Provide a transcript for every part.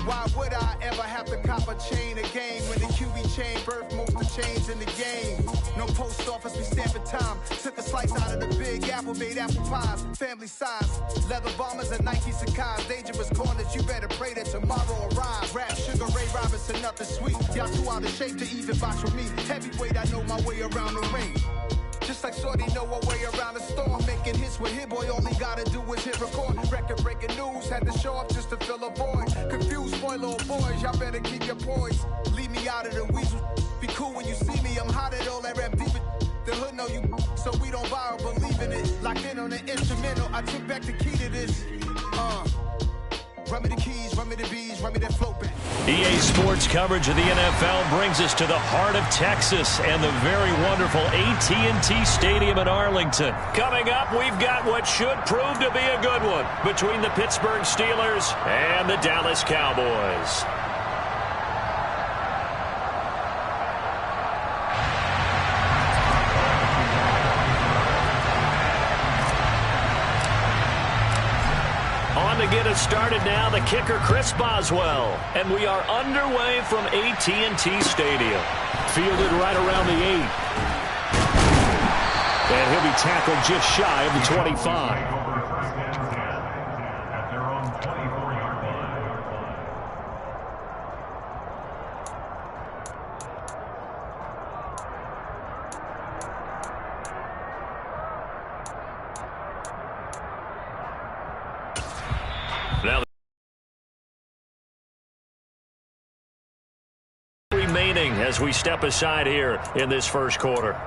Why would I ever have to cop a chain again when the QB chain birthed most of the chains in the game? No post office, we stamping time. Took a slice out of the Big Apple, made apple pies, family size. Leather bombers and Nike Sacai's. Dangerous corners, you better pray that tomorrow arrives. Rap, Sugar Ray Robinson, nothing sweet. Y'all too out of shape to even box with me. Heavyweight, I know my way around the ring. Just like Shorty know her way around the storm. Making hits with Hit Boy, all he gotta do is hit record. Record breaking news, had to show up just to fill a void. Confused, spoiled little boys, y'all better keep your poise. Leave me out of the weasel. Be cool when you see me, I'm hot at all that rap deep. The hood know you, so we don't borrow, believe in it. Locked in on the instrumental, I took back the key to this. Run me the keys, run me the bees, run me that float back. EA Sports coverage of the NFL brings us to the heart of Texas and the very wonderful AT&T Stadium in Arlington. Coming up, we've got what should prove to be a good one between the Pittsburgh Steelers and the Dallas Cowboys. To get us started now, the kicker Chris Boswell, and we are underway from AT&T Stadium. Fielded right around the 8. And he'll be tackled just shy of the 25. Now remaining as we step aside here in this first quarter.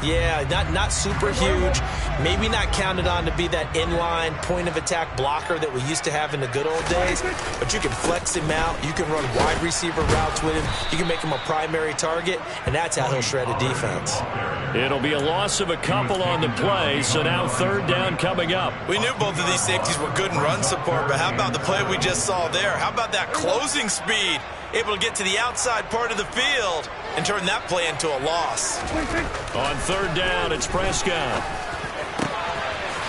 Yeah, not super huge. Maybe not counted on to be that inline point-of-attack blocker that we used to have in the good old days. But you can flex him out. You can run wide receiver routes with him. You can make him a primary target, and that's how he'll shred a defense. It'll be a loss of a couple on the play, so now third down coming up. We knew both of these safeties were good in run support, but how about the play we just saw there? How about that closing speed? Able to get to the outside part of the field and turn that play into a loss. On third down, it's Prescott.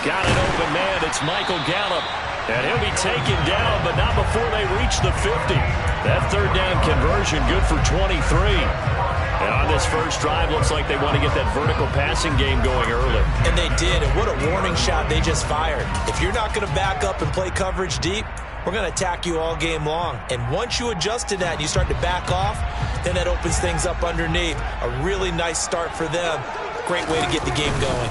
Got an open man. It's Michael Gallup. And he'll be taken down, but not before they reach the 50. That third down conversion good for 23. And on this first drive, looks like they want to get that vertical passing game going early. And they did, and what a warning shot they just fired. If you're not going to back up and play coverage deep, we're going to attack you all game long. And once you adjust to that and you start to back off, then that opens things up underneath. A really nice start for them. Great way to get the game going.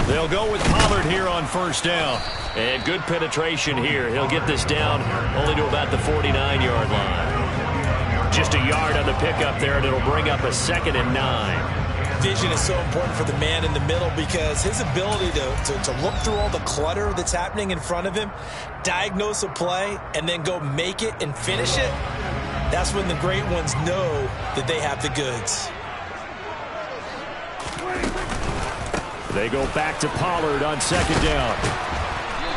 They'll go with Pollard here on first down. And good penetration here. He'll get this down only to about the 49-yard line. Just a yard on the pickup there, and it'll bring up a 2nd and 9. Vision is so important for the man in the middle because his ability to look through all the clutter that's happening in front of him, diagnose a play, and then go make it and finish it, that's when the great ones know that they have the goods. They go back to Pollard on 2nd down.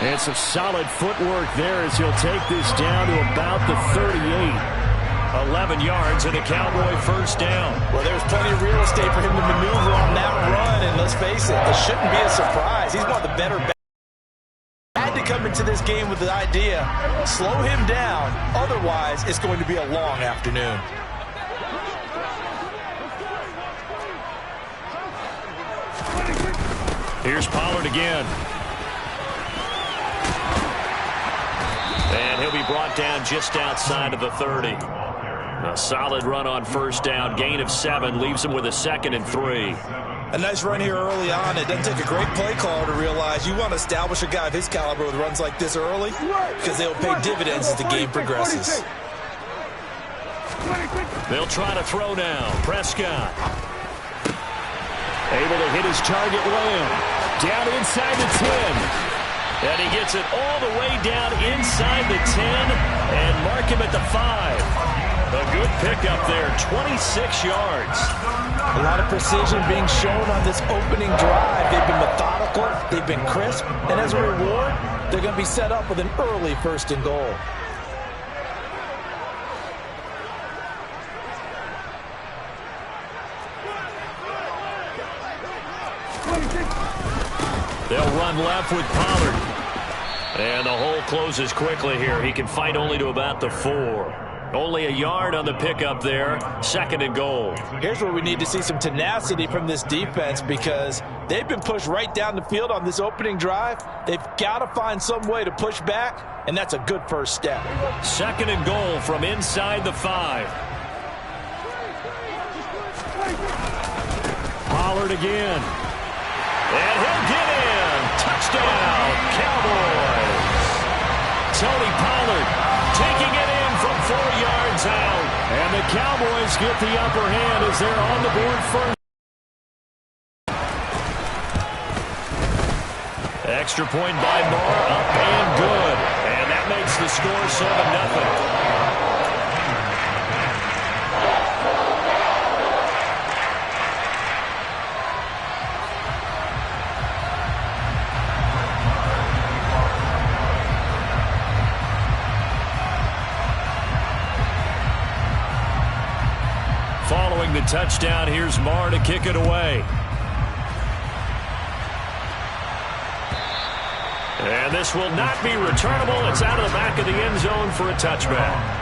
And some solid footwork there as he'll take this down to about the 38. 11 yards and a Cowboy first down. Well, there's plenty of real estate for him to maneuver on that run, and let's face it, it shouldn't be a surprise. He's one of the better backs. Had to come into this game with the idea, slow him down, otherwise it's going to be a long afternoon. Here's Pollard again. And he'll be brought down just outside of the 30. A solid run on first down. Gain of 7 leaves him with a 2nd and 3. A nice run here early on. It doesn't take a great play caller to realize you want to establish a guy of his caliber with runs like this early because they'll pay dividends as the game progresses. They'll try to throw now. Prescott. Able to hit his target Lamb. Down inside the 10. And he gets it all the way down inside the 10 and mark him at the 5. A good pickup there, 26 yards. A lot of precision being shown on this opening drive. They've been methodical, they've been crisp, and as a reward, they're going to be set up with an early 1st and goal. run left with Pollard. And the hole closes quickly here. He can fight only to about the 4. Only a yard on the pickup there. 2nd and goal. Here's where we need to see some tenacity from this defense because they've been pushed right down the field on this opening drive. They've got to find some way to push back, and that's a good first step. 2nd and goal from inside the 5. Pollard again. And he'll get in. Touchdown, Cowboys. Tony Pollard taking it in from 4 yards out. And the Cowboys get the upper hand as they're on the board first. Extra point by Moore, up and good. And that makes the score 7-0. Following the touchdown, here's Marr to kick it away. And this will not be returnable. It's out of the back of the end zone for a touchback.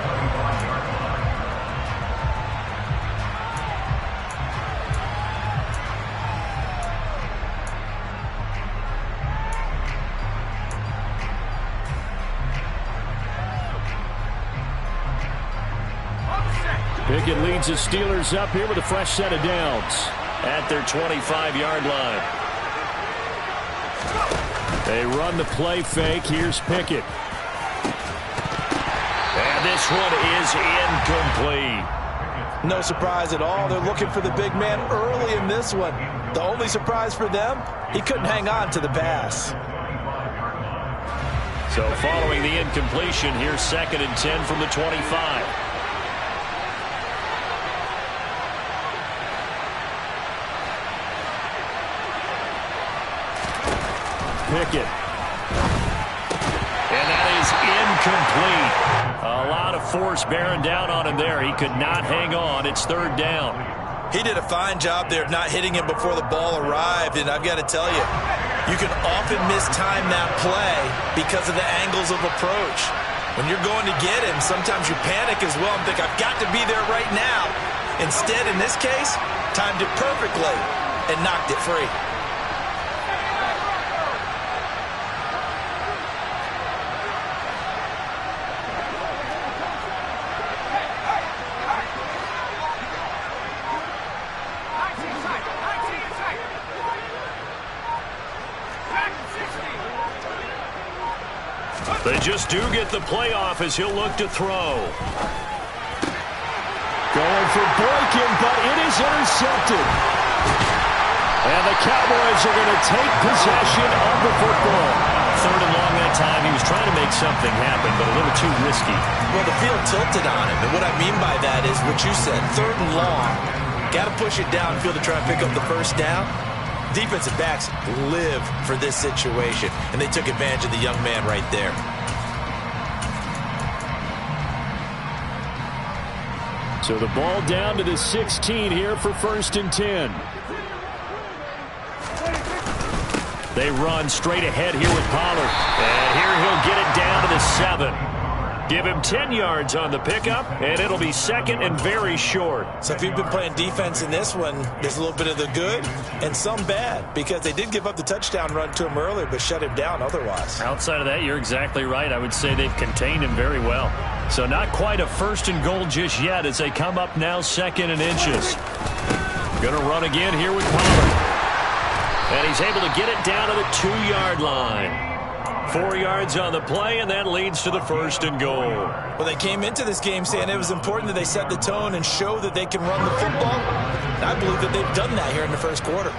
Pickett leads the Steelers up here with a fresh set of downs at their 25-yard line. They run the play fake. Here's Pickett. And this one is incomplete. No surprise at all. They're looking for the big man early in this one. The only surprise for them, he couldn't hang on to the pass. So following the incompletion, here's 2nd and 10 from the 25. Pickett. And that is incomplete. A lot of force bearing down on him there. He could not hang on. It's 3rd down. He did a fine job there of not hitting him before the ball arrived, and I've got to tell you, you can often mistime that play because of the angles of approach. When you're going to get him, sometimes you panic as well and think, I've got to be there right now. Instead, in this case, timed it perfectly and knocked it free. They just do get the playoff as he'll look to throw. Going for Boykin, but it is intercepted. And the Cowboys are going to take possession of the football. 3rd and long that time. He was trying to make something happen, but a little too risky. Well, the field tilted on him, and what I mean by that is what you said, 3rd and long. Got to push it downfield to try and pick up the first down. Defensive backs live for this situation, and they took advantage of the young man right there. So the ball down to the 16 here for 1st and 10. They run straight ahead here with Pollard. And here he'll get it down to the 7. Give him 10 yards on the pickup, and it'll be 2nd and very short. So if you've been playing defense in this one, there's a little bit of the good and some bad because they did give up the touchdown run to him earlier but shut him down otherwise. Outside of that, you're exactly right. I would say they've contained him very well. So not quite a 1st and goal just yet as they come up now 2nd and inches. Going to run again here with Pollard. And he's able to get it down to the 2-yard line. 4 yards on the play, and that leads to the 1st and goal. Well, they came into this game saying it was important that they set the tone and show that they can run the football. And I believe that they've done that here in the 1st quarter.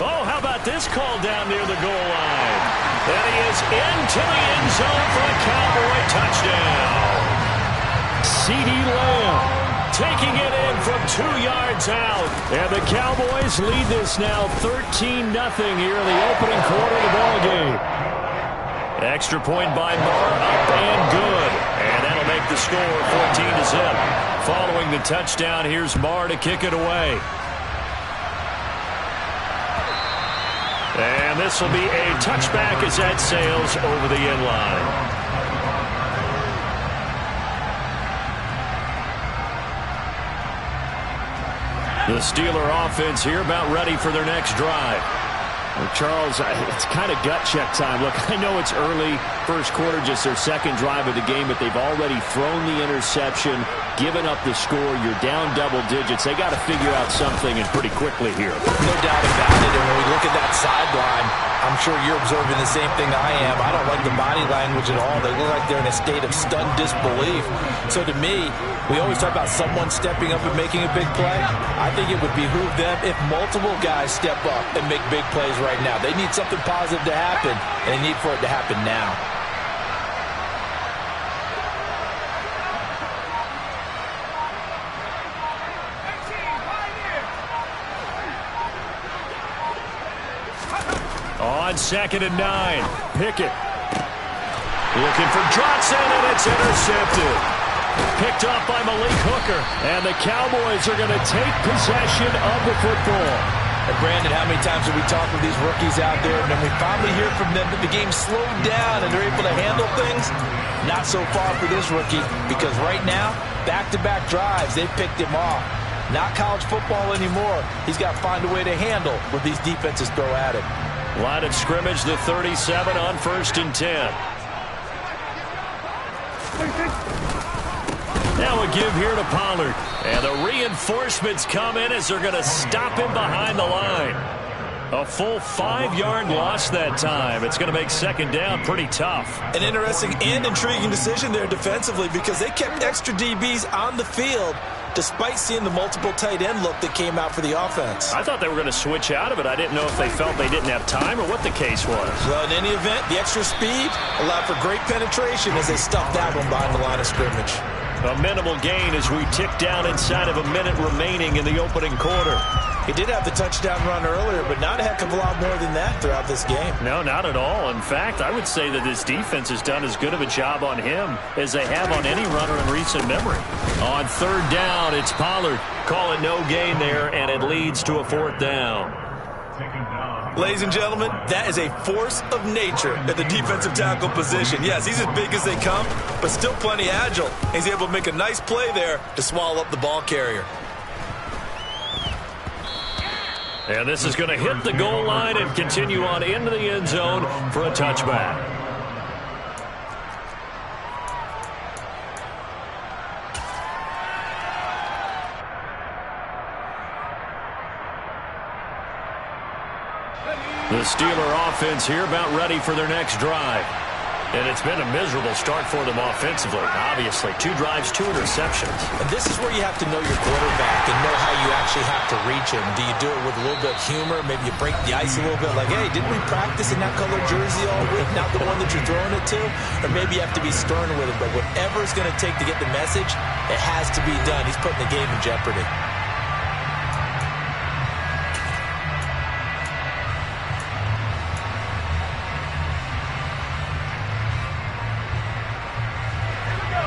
Oh, how about this call down near the goal line? And he is into the end zone for a Cowboy touchdown. C.D. Lamb taking it in from 2 yards out. And the Cowboys lead this now 13-0 here in the opening quarter of the ballgame. Extra point by Marr, up and good. And that'll make the score 14-0. Following the touchdown, here's Marr to kick it away. And this will be a touchback as that sails over the end line. The Steeler offense here about ready for their next drive. Well, Charles, it's kind of gut check time. Look, I know it's early, first quarter, just their second drive of the game, but they've already thrown the interception, given up the score. You're down double digits. They got to figure out something, and pretty quickly here. No doubt about it. And when we look at that sideline, I'm sure you're observing the same thing I am. I don't like the body language at all. They look like they're in a state of stunned disbelief. So to me, we always talk about someone stepping up and making a big play. I think it would behoove them if multiple guys step up and make big plays right now. They need something positive to happen, and they need for it to happen now. On 2nd and 9, Pickett looking for Johnson, and it's intercepted. Picked up by Malik Hooker, and the Cowboys are going to take possession of the football. And Brandon, how many times have we talked with these rookies out there, and then we finally hear from them that the game slowed down and they're able to handle things? Not so far for this rookie, because right now, back-to-back drives, they picked him off. Not college football anymore. He's got to find a way to handle what these defenses throw at him. Line of scrimmage, the 37 on 1st and 10. Now a give here to Pollard. And the reinforcements come in as they're going to stop him behind the line. A full 5-yard loss that time. It's going to make 2nd down pretty tough. An interesting and intriguing decision there defensively, because they kept extra DBs on the field despite seeing the multiple tight end look that came out for the offense. I thought they were going to switch out of it. I didn't know if they felt they didn't have time or what the case was. Well, in any event, the extra speed allowed for great penetration as they stuffed that one behind the line of scrimmage. A minimal gain as we tick down inside of a minute remaining in the opening quarter. He did have the touchdown run earlier, but not a heck of a lot more than that throughout this game. No, not at all. In fact, I would say that this defense has done as good of a job on him as they have on any runner in recent memory. On 3rd down, it's Pollard. Call it no gain there, and it leads to a 4th down. Ladies and gentlemen, that is a force of nature at the defensive tackle position. Yes, he's as big as they come, but still plenty agile. He's able to make a nice play there to swallow up the ball carrier. And this is going to hit the goal line and continue on into the end zone for a touchback. The Steeler offense here about ready for their next drive. And it's been a miserable start for them offensively. Obviously, 2 drives, 2 interceptions. And this is where you have to know your quarterback and know how you actually have to reach him. Do you do it with a little bit of humor? Maybe you break the ice a little bit, like, hey, didn't we practice in that colored jersey all week, not the one that you're throwing it to? Or maybe you have to be stern with him. But whatever it's going to take to get the message, it has to be done. He's putting the game in jeopardy.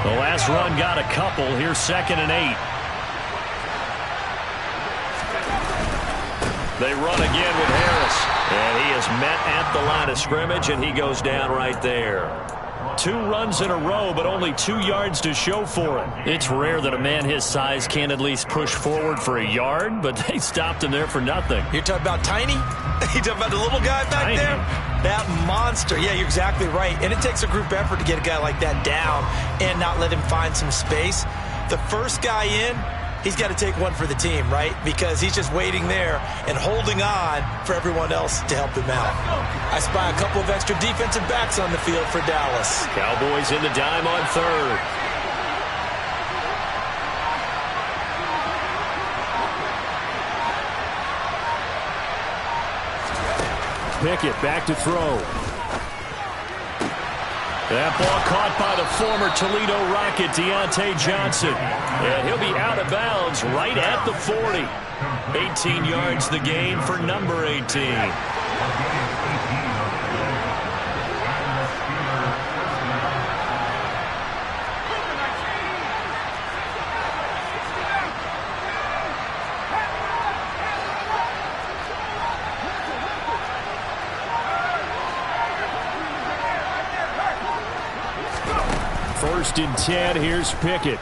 The last run got a couple. Here's 2nd and 8. They run again with Harris. And he is met at the line of scrimmage, and he goes down right there. 2 runs in a row, but only 2 yards to show for it. It's rare that a man his size can at least push forward for a yard, but they stopped him there for nothing. You're talking about tiny? You talking about the little guy back there? That monster. Yeah, you're exactly right. And it takes a group effort to get a guy like that down and not let him find some space. The first guy in, he's got to take one for the team, right? Because he's just waiting there and holding on for everyone else to help him out. I spy a couple of extra defensive backs on the field for Dallas. Cowboys in the dime on 3rd. Pickett back to throw. That ball caught by the former Toledo Rocket, Deontay Johnson. And he'll be out of bounds right at the 40. 18 yards the gain for number 18. 1st and 10. Here's Pickett.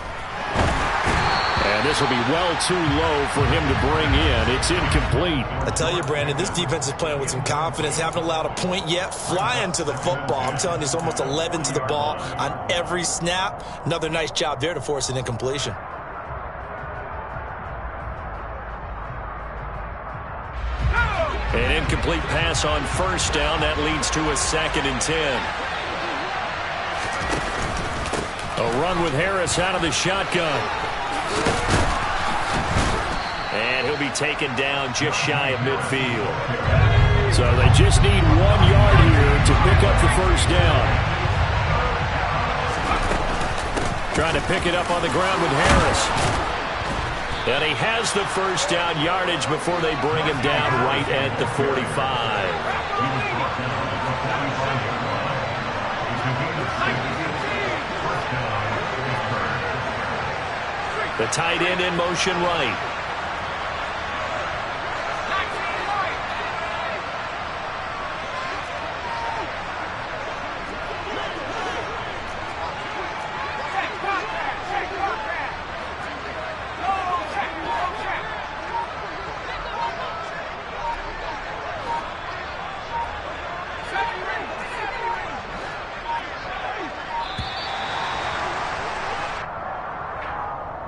And this will be well too low for him to bring in. It's incomplete. I tell you, Brandon, this defense is playing with some confidence. Haven't allowed a point yet. Flying to the football. I'm telling you, it's almost 11 to the ball on every snap. Another nice job there to force an incompletion. An incomplete pass on 1st down. That leads to a 2nd and 10. A run with Harris out of the shotgun. And he'll be taken down just shy of midfield. So they just need 1 yard here to pick up the 1st down. Trying to pick it up on the ground with Harris. And he has the 1st down yardage before they bring him down right at the 45. The tight end in motion right.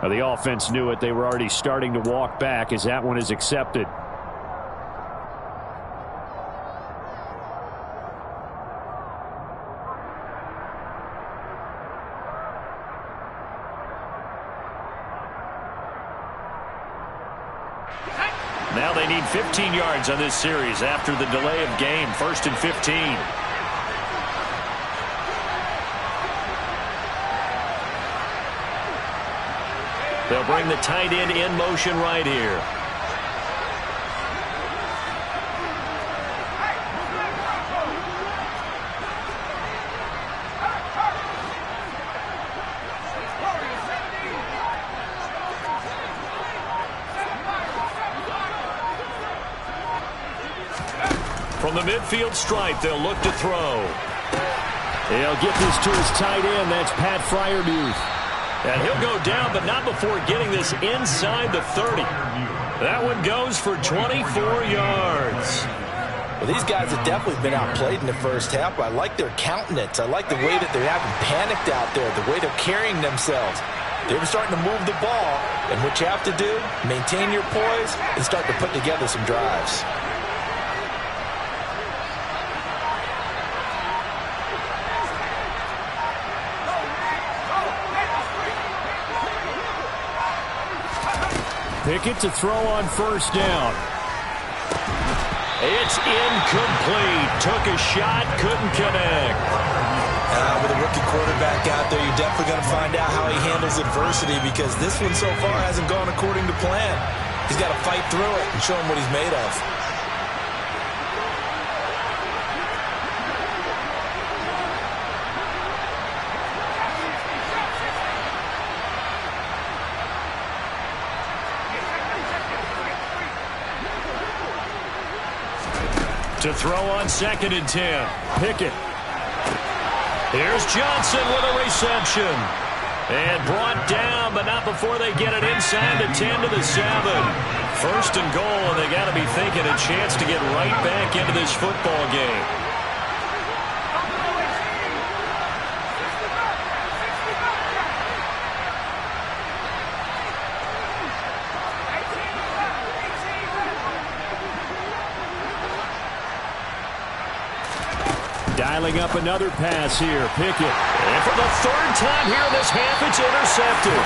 The offense knew it. They were already starting to walk back as that one is accepted. Now they need 15 yards on this series after the delay of game. 1st and 15. They'll bring the tight end in motion right here. From the midfield stripe, they'll look to throw. He'll get this to his tight end. That's Pat Freiermuth. And he'll go down, but not before getting this inside the 30. That one goes for 24 yards. Well, these guys have definitely been outplayed in the 1st half, but I like their countenance. I like the way that they're having panicked out there, the way they're carrying themselves. They're starting to move the ball, and what you have to do, maintain your poise and start to put together some drives. Pickett to throw on 1st down. It's incomplete. Took a shot, couldn't connect. With a rookie quarterback out there, you're definitely going to find out how he handles adversity because this one so far hasn't gone according to plan. He's got to fight through it and show him what he's made of. To throw on 2nd and 10. Pickett. Here's Johnson with a reception. And brought down, but not before they get it inside the 10 to the 7. 1st and goal, and they got to be thinking a chance to get right back into this football game. Dialing up another pass here. Pickett. And for the 3rd time here in this half, it's intercepted.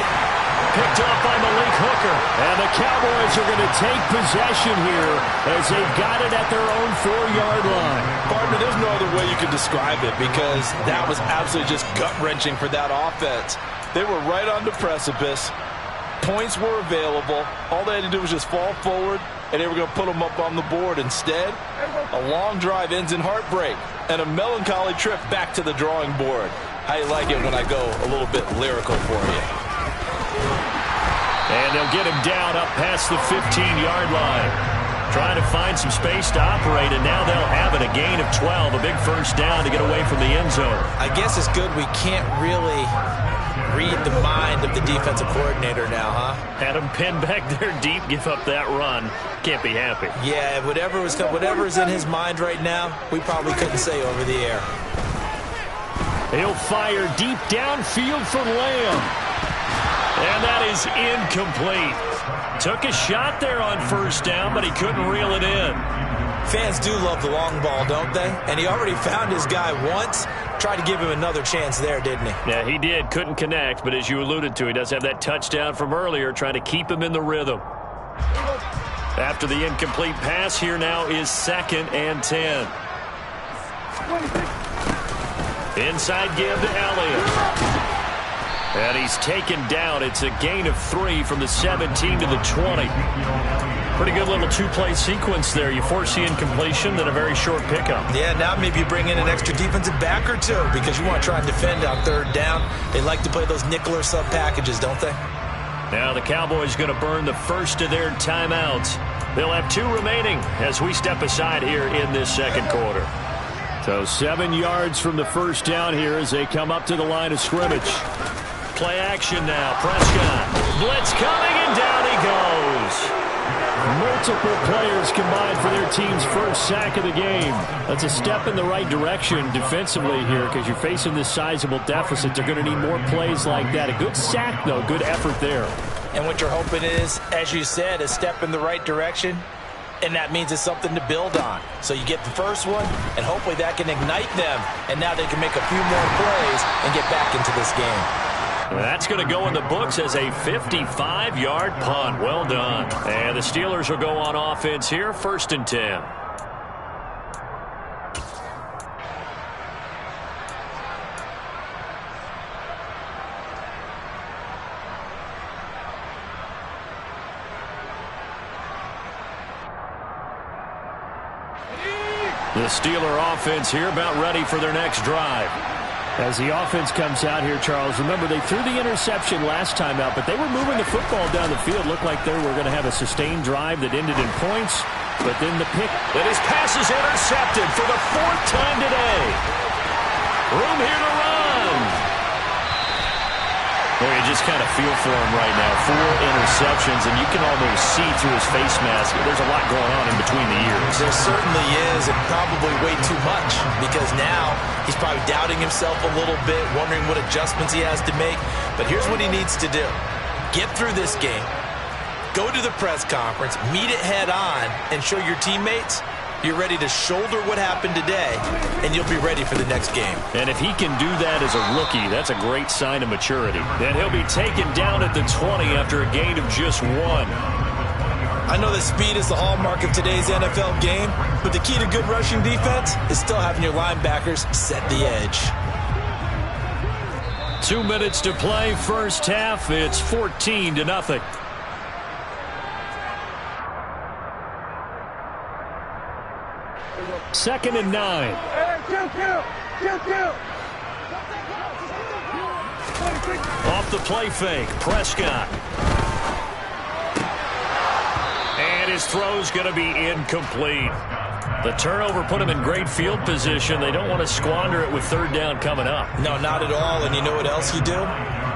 Picked up by Malik Hooker. And the Cowboys are going to take possession here as they've got it at their own 4-yard line. Partner, there's no other way you could describe it because that was absolutely just gut-wrenching for that offense. They were right on the precipice. Points were available. All they had to do was just fall forward, and they were going to put them up on the board. Instead, a long drive ends in heartbreak and a melancholy trip back to the drawing board. How you like it when I go a little bit lyrical for you? And they'll get him down up past the 15-yard line. Trying to find some space to operate, and now they'll have it. A gain of 12, a big first down to get away from the end zone. I guess it's good we can't really read the mind of the defensive coordinator now, huh? Had him pinned back there deep, give up that run. Can't be happy. Yeah, whatever is in his mind right now, we probably couldn't say over the air. He'll fire deep downfield for Lamb. And that is incomplete. Took a shot there on first down, but he couldn't reel it in. Fans do love the long ball, don't they? And he already found his guy once. Tried to give him another chance there, didn't he? Yeah, he did. Couldn't connect, but as you alluded to, he does have that touchdown from earlier, trying to keep him in the rhythm. After the incomplete pass, here now is 2nd and 10. Inside give to Elliott. And he's taken down. It's a gain of 3 from the 17 to the 20. Pretty good little two-play sequence there. You force the incompletion, then a very short pickup. Yeah, now maybe you bring in an extra defensive back or two because you want to try and defend on 3rd down. They like to play those nickel or sub packages, don't they? Now the Cowboys going to burn the first of their timeouts. They'll have 2 remaining as we step aside here in this second quarter. So 7 yards from the first down here as they come up to the line of scrimmage. Play action now. Prescott. Blitz coming, and down he goes. Multiple players combined for their team's first sack of the game. That's a step in the right direction defensively here because you're facing this sizable deficit. They're going to need more plays like that. A good sack, though. Good effort there. And what you're hoping is, as you said, a step in the right direction. And that means it's something to build on. So you get the first one, and hopefully that can ignite them. And now they can make a few more plays and get back into this game. That's going to go in the books as a 55-yard punt. Well done. And the Steelers will go on offense here, 1st and 10. The Steeler offense here about ready for their next drive. As the offense comes out here, Charles, remember they threw the interception last time out, but they were moving the football down the field. Looked like they were going to have a sustained drive that ended in points, but then the pick. And his pass is intercepted for the 4th time today. Room here to run. Boy, you just kind of feel for him right now. 4 interceptions, and you can almost see through his face mask. There's a lot going on in between the ears. There certainly is, and probably way too much, because now he's probably doubting himself a little bit, wondering what adjustments he has to make. But here's what he needs to do. Get through this game, go to the press conference, meet it head on, and show your teammates you're ready to shoulder what happened today, and you'll be ready for the next game. And if he can do that as a rookie, that's a great sign of maturity. And he'll be taken down at the 20 after a gain of just 1. I know that speed is the hallmark of today's NFL game, but the key to good rushing defense is still having your linebackers set the edge. 2 minutes to play, first half. It's 14-0. Second and 9. Off the play fake, Prescott. And his throw's going to be incomplete. The turnover put him in great field position. They don't want to squander it with 3rd down coming up. No, not at all. And you know what else you do?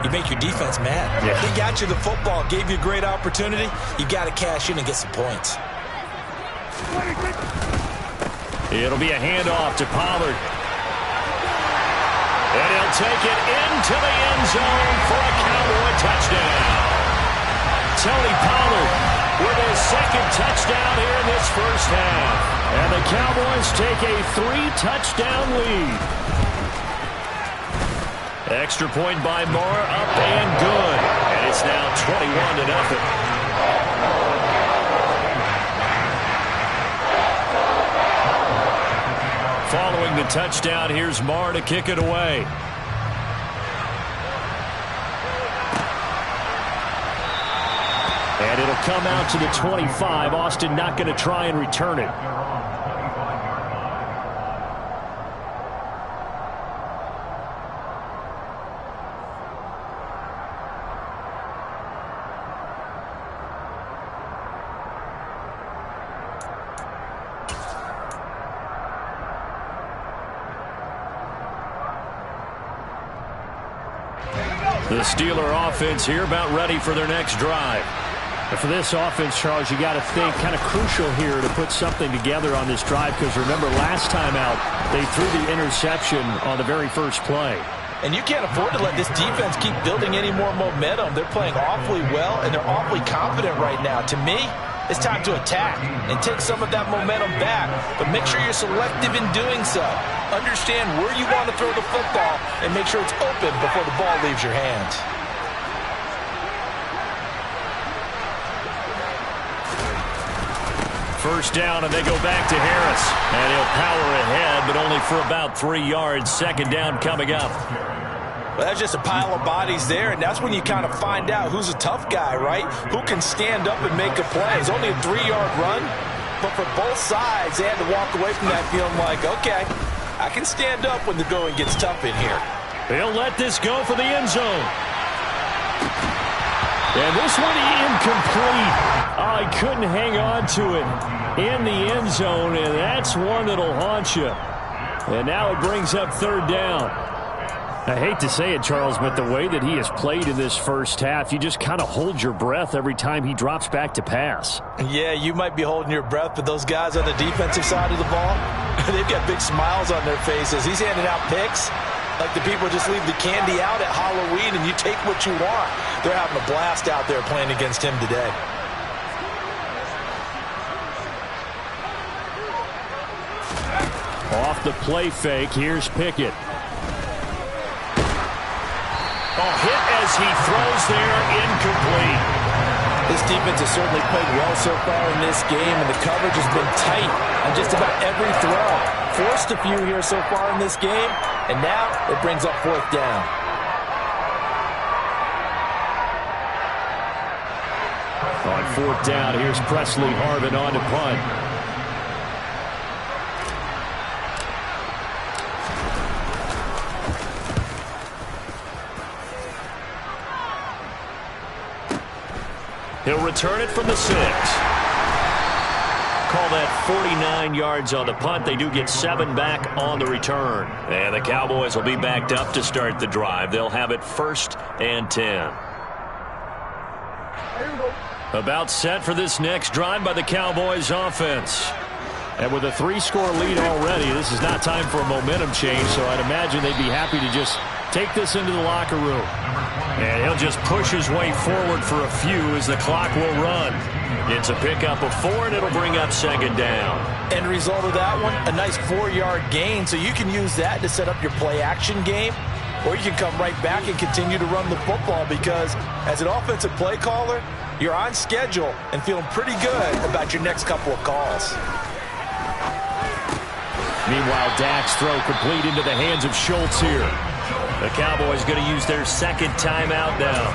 You make your defense mad. Yeah. They got you the football, gave you a great opportunity. You got to cash in and get some points. It'll be a handoff to Pollard. And he'll take it into the end zone for a Cowboy touchdown. Tony Pollard with his 2nd touchdown here in this first half. And the Cowboys take a 3-touchdown lead. Extra point by Moore, up and good. And it's now 21-0. Following the touchdown, here's Marr to kick it away. And it'll come out to the 25. Austin not going to try and return it. The Steeler offense here about ready for their next drive. And for this offense, Charles, you got to think kind of crucial here to put something together on this drive, because remember last time out they threw the interception on the very first play. And you can't afford to let this defense keep building any more momentum. They're playing awfully well, and they're awfully confident right now. To me, it's time to attack and take some of that momentum back, but make sure you're selective in doing so. Understand where you want to throw the football and make sure it's open before the ball leaves your hands. First down, and they go back to Harris. And he'll power ahead, but only for about 3 yards. Second down coming up. Well, that's just a pile of bodies there, and that's when you kind of find out who's a tough guy, right? Who can stand up and make a play. It's only a 3-yard run, but for both sides, they had to walk away from that feeling like, okay, I can stand up when the going gets tough in here. They'll let this go for the end zone. And this one incomplete. Oh, he couldn't hang on to it in the end zone, and that's one that'll haunt you. And now it brings up third down. I hate to say it, Charles, but the way that he has played in this first half, you just kind of hold your breath every time he drops back to pass. Yeah, you might be holding your breath, but those guys on the defensive side of the ball, they've got big smiles on their faces. He's handing out picks like the people just leave the candy out at Halloween and you take what you want. They're having a blast out there playing against him today. Off the play fake, here's Pickett. Hit as he throws there, incomplete. This defense has certainly played well so far in this game, and the coverage has been tight on just about every throw. Forced a few here so far in this game, and now it brings up fourth down. On fourth down, here's Presley Harvin on to punt. He'll return it from the 6. Call that 49 yards on the punt. They do get 7 back on the return. And the Cowboys will be backed up to start the drive. They'll have it 1st and 10. About set for this next drive by the Cowboys offense. And with a 3-score lead already, this is not time for a momentum change, so I'd imagine they'd be happy to just take this into the locker room. And he'll just push his way forward for a few as the clock will run. It's a pickup of 4, and it'll bring up second down. End result of that one, a nice 4-yard gain, so you can use that to set up your play-action game, or you can come right back and continue to run the football because as an offensive play caller, you're on schedule and feeling pretty good about your next couple of calls. Meanwhile, Dak's throw complete into the hands of Schultz here. The Cowboys going to use their second timeout now,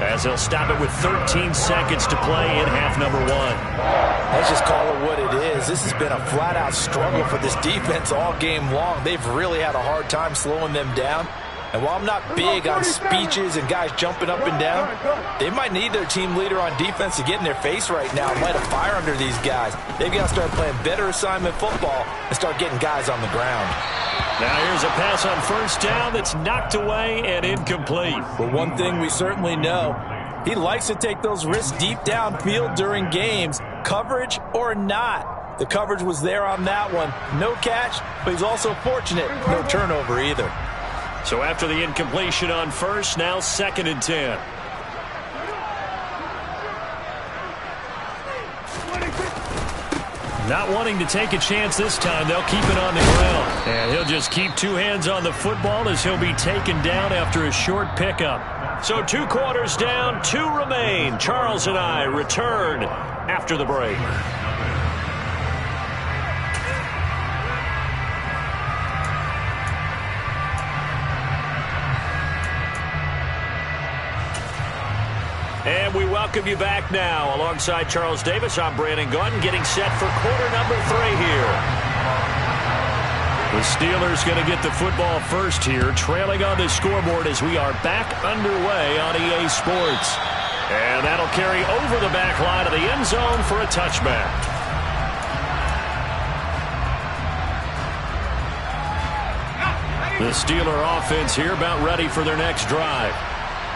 as they'll stop it with 13 seconds to play in half number 1. Let's just call it what it is. This has been a flat-out struggle for this defense all game long. They've really had a hard time slowing them down. And while I'm not big on speeches and guys jumping up and down, they might need their team leader on defense to get in their face right now and light a fire under these guys. They've got to start playing better assignment football and start getting guys on the ground. Now here's a pass on first down that's knocked away and incomplete. But one thing we certainly know, he likes to take those risks deep downfield during games, coverage or not. The coverage was there on that one. No catch, but he's also fortunate. No turnover either. So after the incompletion on first, now 2nd and 10. Not wanting to take a chance this time, they'll keep it on the ground. And he'll just keep 2 hands on the football as he'll be taken down after a short pickup. So 2 quarters down, 2 remain. Charles and I return after the break. And we welcome you back now. Alongside Charles Davis, I'm Brandon Gaudin, getting set for quarter number 3 here. The Steelers going to get the football first here, trailing on the scoreboard as we are back underway on EA Sports. And that'll carry over the back line of the end zone for a touchback. The Steeler offense here about ready for their next drive.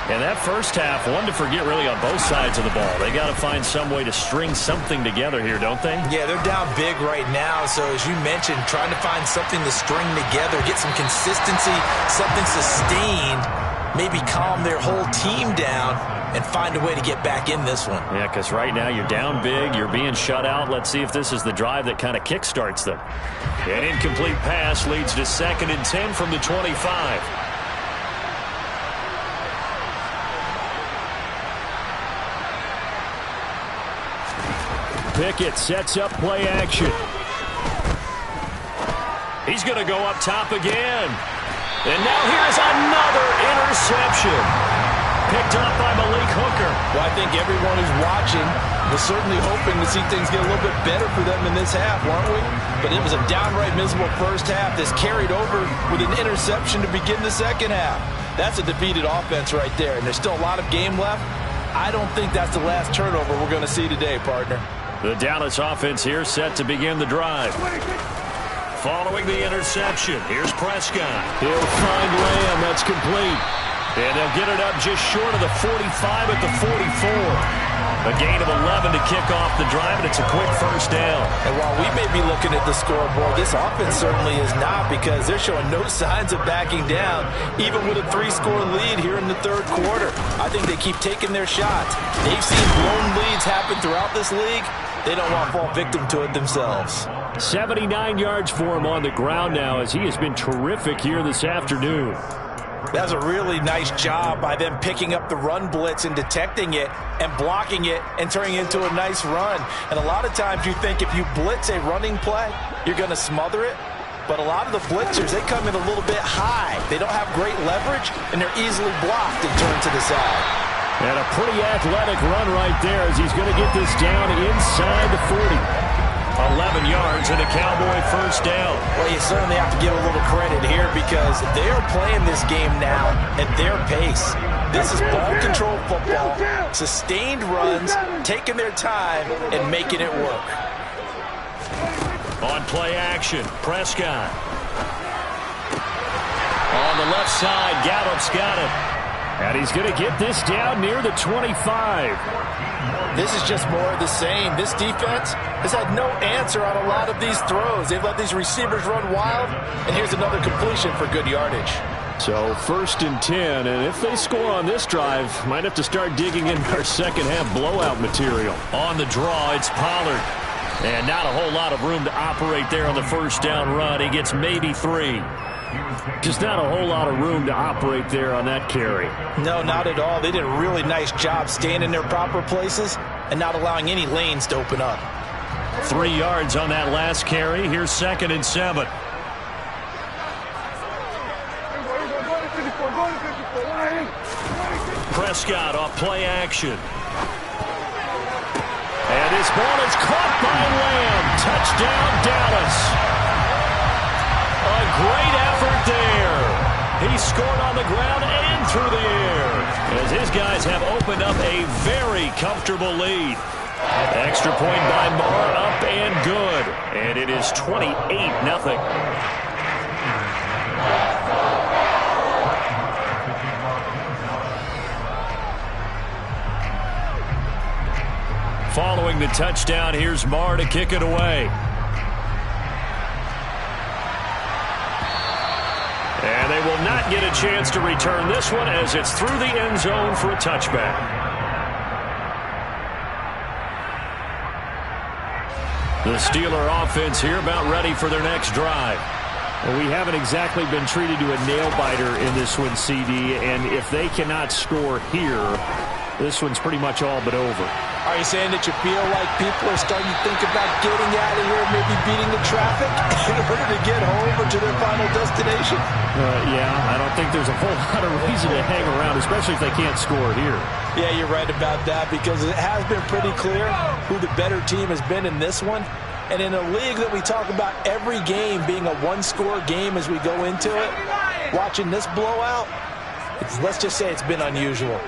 And that first half, one to forget really on both sides of the ball. They got to find some way to string something together here, don't they? Yeah, they're down big right now. So as you mentioned, trying to find something to string together, get some consistency, something sustained, maybe calm their whole team down and find a way to get back in this one. Yeah, because right now you're down big, you're being shut out. Let's see if this is the drive that kind of kickstarts them. An incomplete pass leads to 2nd and 10 from the 25. Pickett sets up play action. He's going to go up top again. And now here's another interception. Picked up by Malik Hooker. Well, I think everyone who's watching was certainly hoping to see things get a little bit better for them in this half, weren't we? But it was a downright miserable first half. This carried over with an interception to begin the second half. That's a defeated offense right there, and there's still a lot of game left. I don't think that's the last turnover we're going to see today, partner. The Dallas offense here set to begin the drive. Following the interception, here's Prescott. He'll find Lamb. That's complete. And they'll get it up just short of the 45 at the 44. A gain of 11 to kick off the drive, and it's a quick first down. And while we may be looking at the scoreboard, this offense certainly is not, because they're showing no signs of backing down, even with a 3-score lead here in the third quarter. I think they keep taking their shots. They've seen blown leads happen throughout this league. They don't want to fall victim to it themselves. 79 yards for him on the ground now, as he has been terrific here this afternoon. That's a really nice job by them picking up the run blitz and detecting it and blocking it and turning it into a nice run. And a lot of times you think if you blitz a running play, you're going to smother it. But a lot of the blitzers, they come in a little bit high. They don't have great leverage, and they're easily blocked and turned to the side. And a pretty athletic run right there, as he's going to get this down inside the 40. 11 yards and a Cowboy first down. Well, you certainly have to give a little credit here, because they are playing this game now at their pace. This is ball control football, sustained runs, taking their time and making it work. On play action, Prescott. On the left side, Gallup's got it. And he's going to get this down near the 25. This is just more of the same. This defense has had no answer on a lot of these throws. They've let these receivers run wild, and here's another completion for good yardage. So 1st and 10, and if they score on this drive, might have to start digging in our second half blowout material. On the draw, it's Pollard. And not a whole lot of room to operate there on the first down run. He gets maybe 3. Just not a whole lot of room to operate there on that carry. No, not at all. They did a really nice job staying in their proper places and not allowing any lanes to open up. 3 yards on that last carry. Here's 2nd and 7. Prescott off play action. And this ball is caught by Lamb. Touchdown, Dallas. A great effort there. He scored on the ground and through the air, as his guys have opened up a very comfortable lead. Extra point by Marr, up and good. And it is 28-0. Following the touchdown, here's Marr to kick it away. And they will not get a chance to return this one, as it's through the end zone for a touchback. The Steeler offense here about ready for their next drive. Well, we haven't exactly been treated to a nail-biter in this one, CD, and if they cannot score here, this one's pretty much all but over. Are you saying that you feel like people are starting to think about getting out of here, maybe beating the traffic in order to get home or to their final destination? Yeah, I don't think there's a whole lot of reason to hang around, especially if they can't score here. Yeah, you're right about that, because it has been pretty clear who the better team has been in this one. And in a league that we talk about every game being a one-score game as we go into it, watching this blowout, let's just say it's been unusual.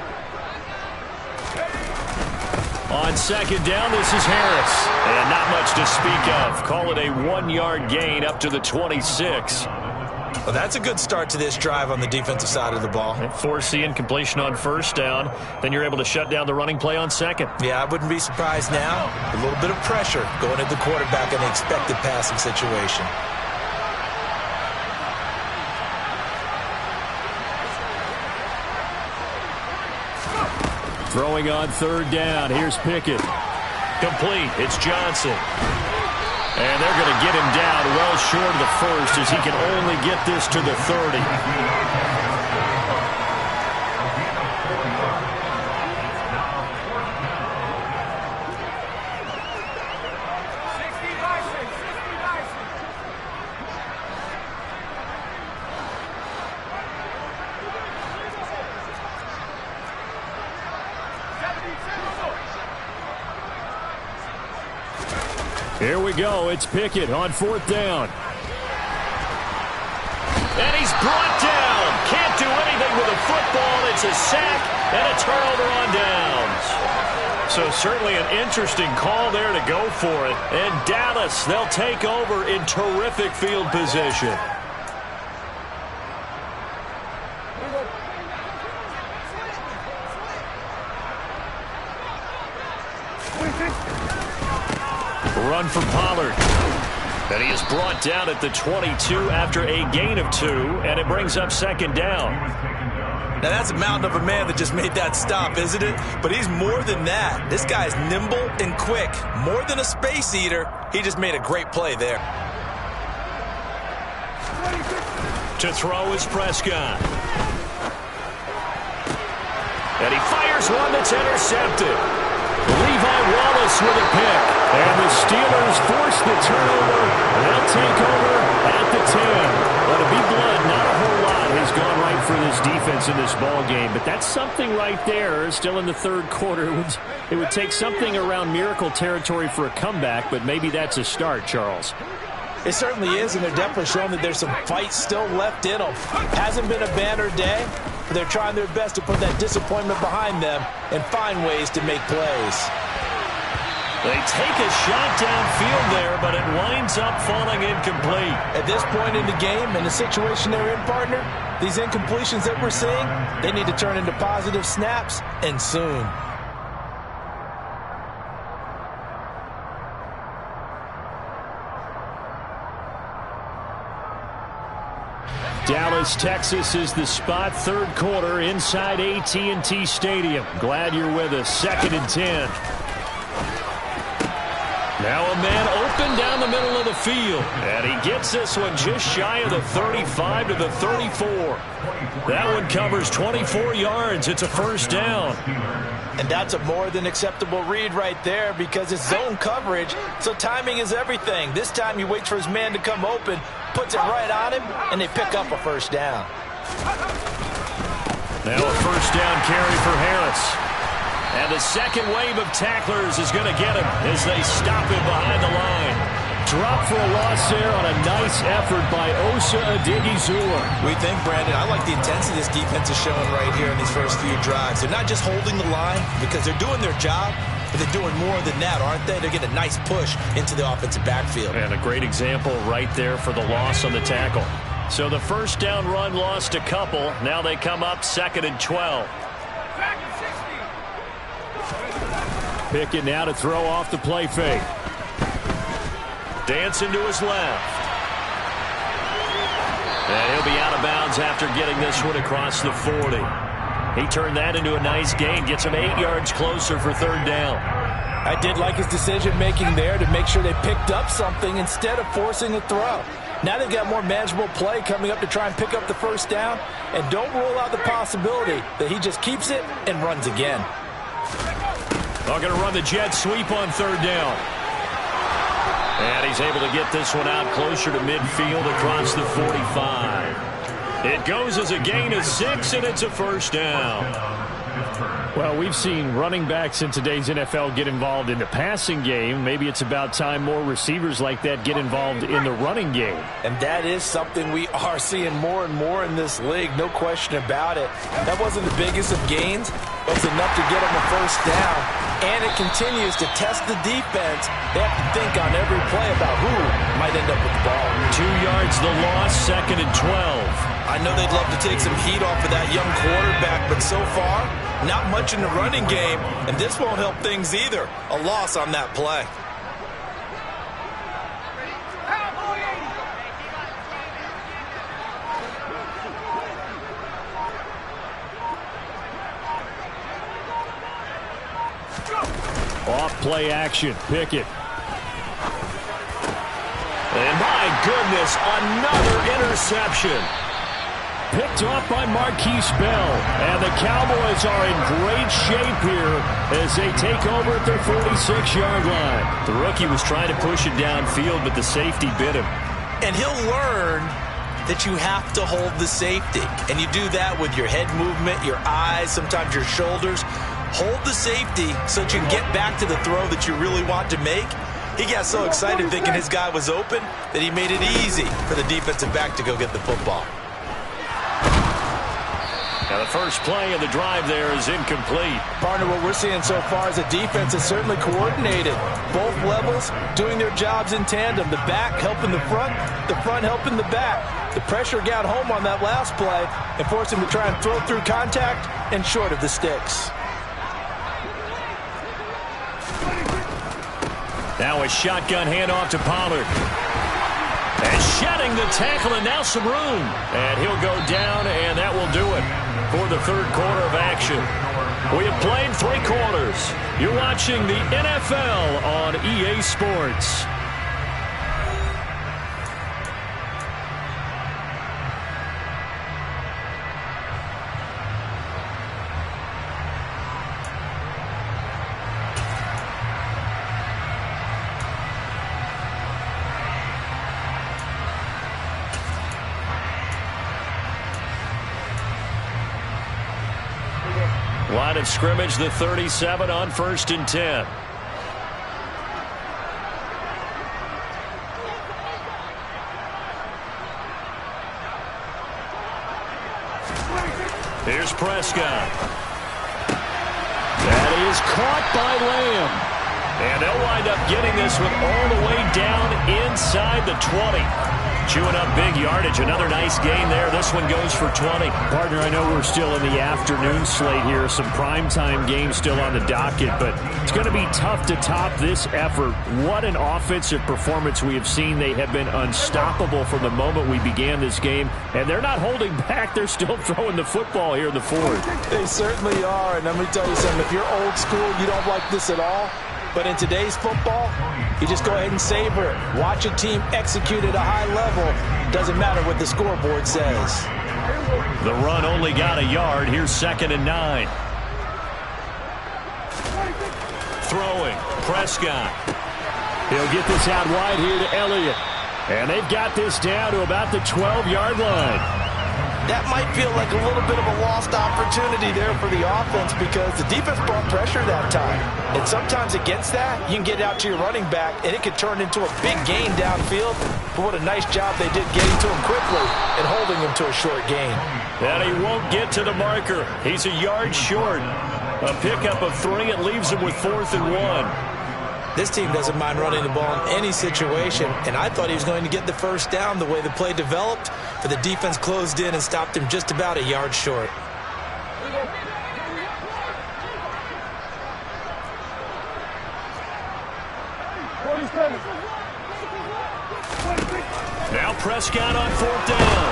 On 2nd down, this is Harris. And not much to speak of. Call it a 1-yard gain up to the 26. Well, that's a good start to this drive on the defensive side of the ball. Force the incompletion on first down. Then you're able to shut down the running play on second. Yeah, I wouldn't be surprised now. A little bit of pressure going at the quarterback in the expected passing situation. Throwing on third down. Here's Pickett. Complete. It's Johnson. And they're going to get him down well short of the first as he can only get this to the 30. Here we go. It's Pickett on fourth down. And he's brought down. Can't do anything with a football. It's a sack and a turnover on downs. So certainly an interesting call there to go for it. And Dallas, they'll take over in terrific field position. Run from Pollard. And he is brought down at the 22 after a gain of 2, and it brings up second down. Now, that's a mountain of a man that just made that stop, isn't it? But he's more than that. This guy's nimble and quick. More than a space eater. He just made a great play there. To throw is Prescott. And he fires one that's intercepted. Levi Wallace with a pick. And the Steelers force the turnover. They'll take over at the 10. But to be blunt, not a whole lot has gone right for this defense in this ball game. But that's something right there. Still in the third quarter. It would take something around miracle territory for a comeback, but maybe that's a start, Charles. It certainly is, and they're definitely showing that there's some fight still left in them. Hasn't been a banner day, but they're trying their best to put that disappointment behind them and find ways to make plays. They take a shot downfield there, but it winds up falling incomplete. At this point in the game and the situation they're in, partner, these incompletions that we're seeing, they need to turn into positive snaps, and soon. Dallas, Texas is the spot. Third quarter inside AT&T Stadium. Glad you're with us. 2nd and 10. Now a man open down the middle of the field. And he gets this one just shy of the 35 to the 34. That one covers 24 yards. It's a first down. And that's a more than acceptable read right there because it's zone coverage, so timing is everything. This time he waits for his man to come open, puts it right on him, and they pick up a first down. Now a first down carry for Harris. And the second wave of tacklers is going to get him as they stop him behind the line. Drop for a loss there on a nice effort by Osa Odighizuwa. We think, Brandon, I like the intensity this defense is showing right here in these first few drives. They're not just holding the line because they're doing their job, but they're doing more than that, aren't they? They're getting a nice push into the offensive backfield. And a great example right there for the loss on the tackle. So the first down run lost a couple. Now they come up 2nd and 12. Pickett now to throw off the play fake. Dancing to his left. And he'll be out of bounds after getting this one across the 40. He turned that into a nice gain. Gets him 8 yards closer for third down. I did like his decision-making there to make sure they picked up something instead of forcing a throw. Now they've got more manageable play coming up to try and pick up the first down. And don't rule out the possibility that he just keeps it and runs again. They're going to run the jet sweep on third down. And he's able to get this one out closer to midfield across the 45. It goes as a gain of 6, and it's a first down. Well, we've seen running backs in today's NFL get involved in the passing game. Maybe it's about time more receivers like that get involved in the running game. And that is something we are seeing more and more in this league, no question about it. That wasn't the biggest of gains, It was enough to get them a first down, and it continues to test the defense. They have to think on every play about who might end up with the ball. 2 yards the loss, 2nd and 12. I know they'd love to take some heat off of that young quarterback, but so far, not much in the running game, and this won't help things either. A loss on that play. Off play action, Pickett. And my goodness, another interception. Picked off by Marquise Bell. And the Cowboys are in great shape here as they take over at their 46-yard line. The rookie was trying to push it downfield, but the safety bit him. And he'll learn that you have to hold the safety. And you do that with your head movement, your eyes, sometimes your shoulders. Hold the safety so that you can get back to the throw that you really want to make. He got so excited thinking his guy was open that he made it easy for the defensive back to go get the football. Now the first play of the drive there is incomplete. Partner, what we're seeing so far is a defense that's certainly coordinated. Both levels doing their jobs in tandem. The back helping the front helping the back. The pressure got home on that last play and forced him to try and throw through contact and short of the sticks. Now a shotgun handoff to Pollard. And shedding the tackle, and now some room. And he'll go down, and that will do it for the third quarter of action. We have played 3 quarters. You're watching the NFL on EA Sports. Line of scrimmage, the 37 on 1st and 10. Here's Prescott. That is caught by Lamb. And they'll wind up getting this one all the way down inside the 20. Chewing up big yardage. Another nice gain there. This one goes for 20. Partner, I know we're still in the afternoon slate here. Some primetime games still on the docket, but it's going to be tough to top this effort. What an offensive performance we have seen. They have been unstoppable from the moment we began this game, and they're not holding back. They're still throwing the football here in the fourth. They certainly are, and let me tell you something. If you're old school, you don't like this at all. But in today's football, you just go ahead and savor it. Watch a team execute at a high level. Doesn't matter what the scoreboard says. The run only got a yard. Here's 2nd and 9. Throwing. Prescott. He'll get this out wide here to Elliott. And they've got this down to about the 12-yard line. That might feel like a little bit of a lost opportunity there for the offense because the defense brought pressure that time. And sometimes against that, you can get out to your running back, and it could turn into a big gain downfield. But what a nice job they did getting to him quickly and holding him to a short gain. And he won't get to the marker. He's a yard short. A pickup of 3. It leaves him with 4th and 1. This team doesn't mind running the ball in any situation, and I thought he was going to get the first down the way the play developed, but the defense closed in and stopped him just about a yard short. Now Prescott on 4th down.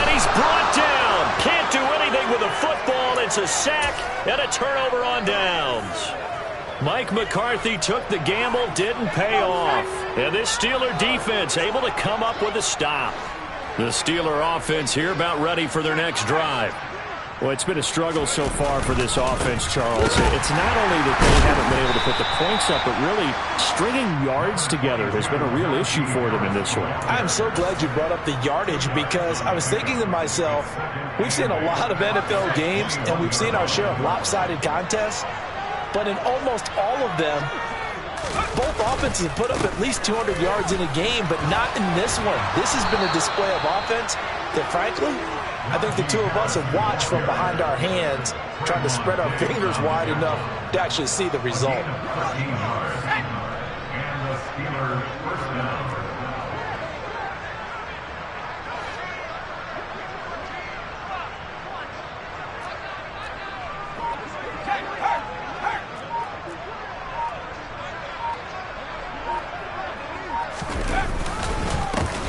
And he's brought down. Can't do anything with the football. It's a sack and a turnover on downs. Mike McCarthy took the gamble, didn't pay off. And this Steeler defense able to come up with a stop. The Steeler offense here about ready for their next drive. Well, it's been a struggle so far for this offense, Charles. It's not only that they haven't been able to put the points up, but really stringing yards together has been a real issue for them in this one. I'm so glad you brought up the yardage because I was thinking to myself, we've seen a lot of NFL games, and we've seen our share of lopsided contests. But in almost all of them, both offenses have put up at least 200 yards in a game, but not in this one. This has been a display of offense that, frankly, I think the two of us have watched from behind our hands trying to spread our fingers wide enough to actually see the result.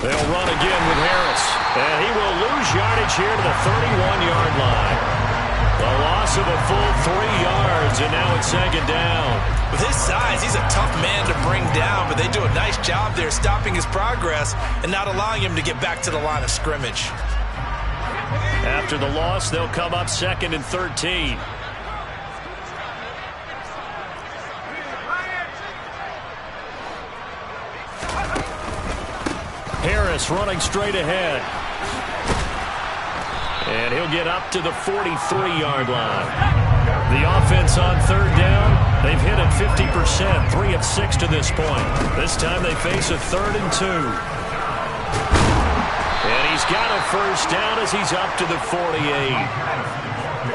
They'll run again with Harris. And he will lose yardage here to the 31-yard line. A loss of a full 3 yards, and now it's second down. With his size, he's a tough man to bring down, but they do a nice job there stopping his progress and not allowing him to get back to the line of scrimmage. After the loss, they'll come up 2nd and 13. Harris running straight ahead. And he'll get up to the 43-yard line. The offense on 3rd down, they've hit it 50%, 3 of 6 to this point. This time they face a 3rd and 2. And he's got a first down as he's up to the 48.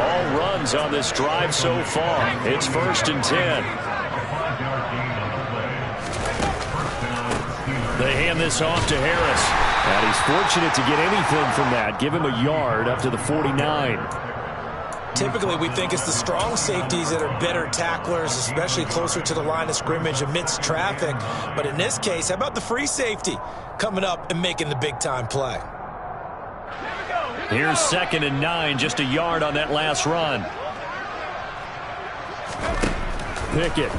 All runs on this drive so far. It's 1st and 10. They hand this off to Harris. And he's fortunate to get anything from that. Give him a yard up to the 49. Typically, we think it's the strong safeties that are better tacklers, especially closer to the line of scrimmage amidst traffic. But in this case, how about the free safety coming up and making the big-time play? Here's 2nd and 9, just a yard on that last run. Pickett.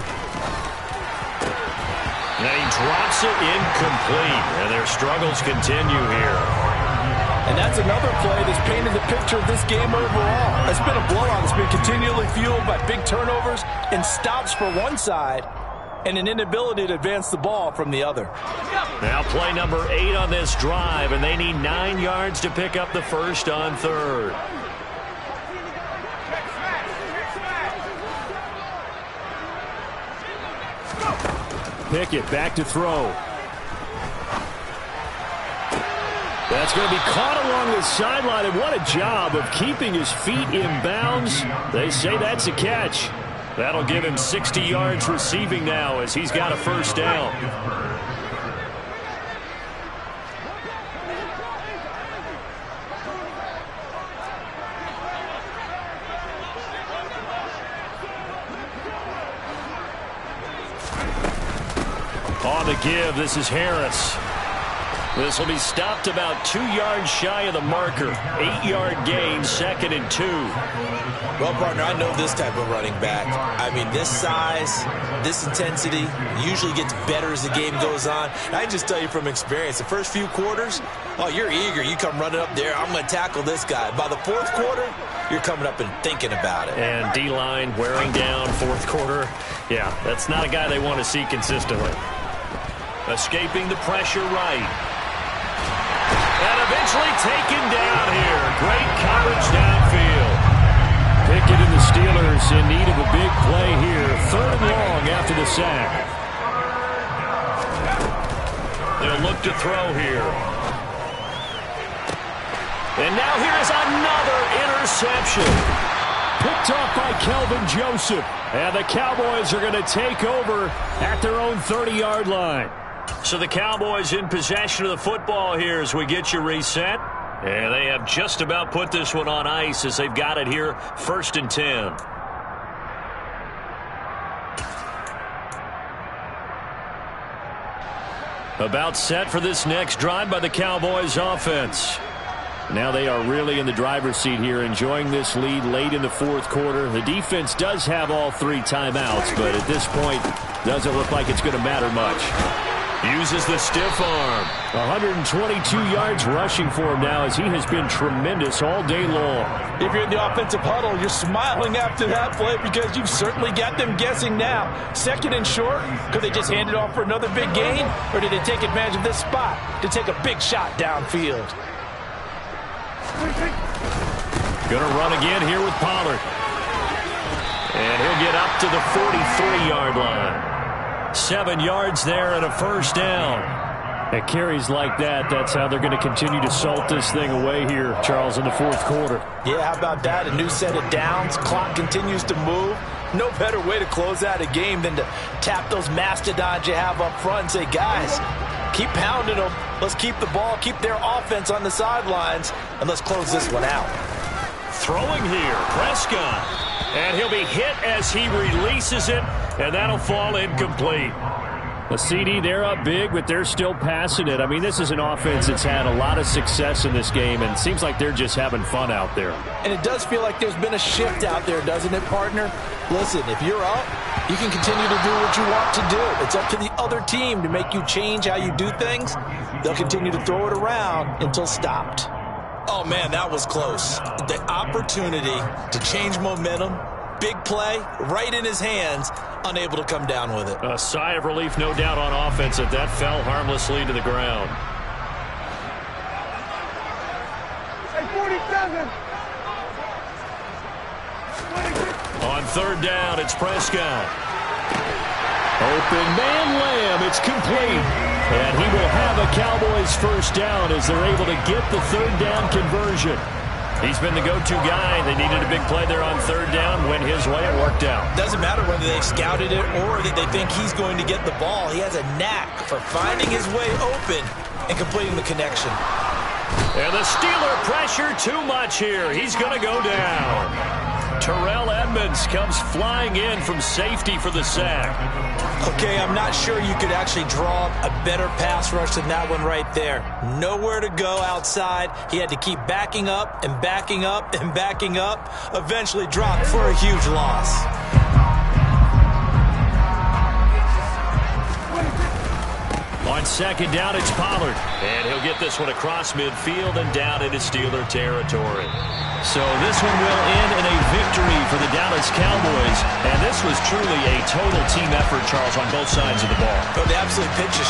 And he drops it incomplete. And their struggles continue here. And that's another play that's painted the picture of this game overall. It's been a blowout. It's been continually fueled by big turnovers and stops for one side and an inability to advance the ball from the other. Now play number 8 on this drive, and they need 9 yards to pick up the first on 3rd. Pickett back to throw. That's going to be caught along the sideline, and what a job of keeping his feet in bounds. They say that's a catch. That'll give him 60 yards receiving now as he's got a first down. On the give, this is Harris. This will be stopped about 2 yards shy of the marker. 8-yard gain, 2nd and 2. Well, partner, I know this type of running back. I mean, this size, this intensity usually gets better as the game goes on. And I can just tell you from experience, the first few quarters, oh, you're eager. You come running up there, I'm going to tackle this guy. By the 4th quarter, you're coming up and thinking about it. And D-line wearing down 4th quarter. Yeah, that's not a guy they want to see consistently. Escaping the pressure right. And eventually taken down here. Great coverage downfield. Pickett and the Steelers in need of a big play here. 3rd and long after the sack. They'll look to throw here. And now here is another interception. Picked off by Kelvin Joseph. And the Cowboys are going to take over at their own 30-yard line. So the Cowboys in possession of the football here as we get you reset. And they have just about put this one on ice as they've got it here, 1st and 10. About set for this next drive by the Cowboys offense. Now they are really in the driver's seat here, enjoying this lead late in the 4th quarter. The defense does have all 3 timeouts, but at this point, doesn't look like it's going to matter much. Uses the stiff arm. 122 yards rushing for him now as he has been tremendous all day long. If you're in the offensive huddle, you're smiling after that play because you've certainly got them guessing now. 2nd and short, could they just hand it off for another big gain? Or did they take advantage of this spot to take a big shot downfield? Going to run again here with Pollard. And he'll get up to the 43-yard line. 7 yards there and a first down. At carries like that, that's how they're going to continue to salt this thing away here, Charles, in the fourth quarter. Yeah, how about that? A new set of downs. Clock continues to move. No better way to close out a game than to tap those mastodons you have up front and say, guys, keep pounding them. Let's keep the ball, keep their offense on the sidelines, and let's close this one out. Throwing here, Prescott. And he'll be hit as he releases it, and that'll fall incomplete. A CD, they're up big, but they're still passing it. I mean, this is an offense that's had a lot of success in this game, and it seems like they're just having fun out there. And it does feel like there's been a shift out there, doesn't it, partner? Listen, if you're up, you can continue to do what you want to do. It's up to the other team to make you change how you do things. They'll continue to throw it around until stopped. Oh, man, that was close. The opportunity to change momentum, big play, right in his hands, unable to come down with it. A sigh of relief, no doubt, on offense that fell harmlessly to the ground. Hey, 47. On third down, it's Prescott. Open man, Lamb. It's complete. And he will have a Cowboys first down as they're able to get the third down conversion. He's been the go-to guy. They needed a big play there on third down. Went his way. It worked out. Doesn't matter whether they scouted it or that they think he's going to get the ball. He has a knack for finding his way open and completing the connection. And the Steeler pressure too much here. He's going to go down. Terrell Edmonds comes flying in from safety for the sack. Okay, I'm not sure you could actually draw a better pass rush than that one right there. Nowhere to go outside. He had to keep backing up and backing up and backing up. Eventually dropped for a huge loss. On second down, it's Pollard. And he'll get this one across midfield and down into Steeler territory. So this one will end in a victory for the Dallas Cowboys. And this was truly a total team effort, Charles, on both sides of the ball. But they absolutely pitched a shot.